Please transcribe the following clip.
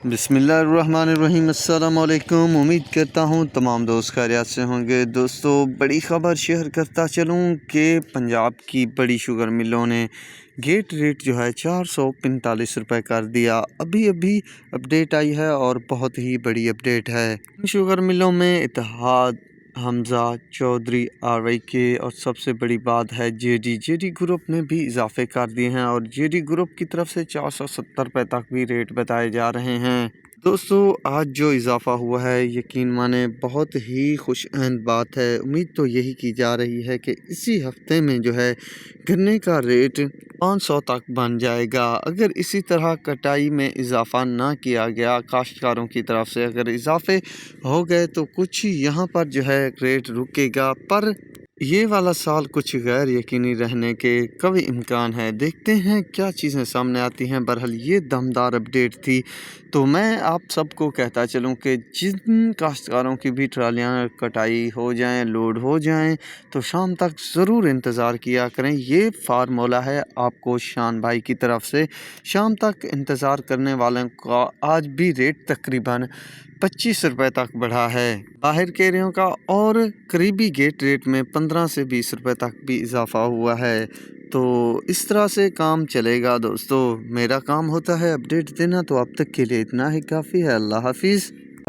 बिस्मिल्लाहिर्रहमानिर्रहीम। अस्सलाम वालेकुम। उम्मीद करता हूँ तमाम दोस्त खैरियत से होंगे। दोस्तों, बड़ी ख़बर शेयर करता चलूँ कि पंजाब की बड़ी शुगर मिलों ने गेट रेट जो है 445 रुपये कर दिया। अभी अभी अपडेट आई है और बहुत ही बड़ी अपडेट है। शुगर मिलों में इत्तेहाद, हमज़ा, चौधरी, RYK और सबसे बड़ी बात है जेडी ग्रुप ने भी इजाफे कर दिए हैं और जेडी ग्रुप की तरफ से 470 रुपये तक भी रेट बताए जा रहे हैं। दोस्तों, आज जो इजाफ़ा हुआ है यकीन माने बहुत ही खुशअहद बात है। उम्मीद तो यही की जा रही है कि इसी हफ्ते में जो है गन्ने का रेट 500 तक बन जाएगा। अगर इसी तरह कटाई में इजाफ़ा ना किया गया, काश्तकारों की तरफ से अगर इजाफे हो गए तो कुछ यहाँ पर जो है रेट रुकेगा, पर ये वाला साल कुछ गैर यकीनी रहने के कभी इम्कान है। देखते हैं क्या चीज़ें सामने आती हैं। बहरहाल ये दमदार अपडेट थी। तो मैं आप सबको कहता चलूँ कि जिन काश्तकारों की भी ट्रालियाँ कटाई हो जाएं, लोड हो जाएं, तो शाम तक ज़रूर इंतज़ार किया करें। ये फार्मूला है आपको शान भाई की तरफ से। शाम तक इंतज़ार करने वालों का आज भी रेट तकरीबन 25 रुपये तक बढ़ा है बाहर केरियों का, और करीबी गेट रेट में 15 से 20 रुपये तक भी इजाफा हुआ है। तो इस तरह से काम चलेगा। दोस्तों, मेरा काम होता है अपडेट देना, तो अब तक के लिए इतना ही काफ़ी है। अल्लाह हाफिज़।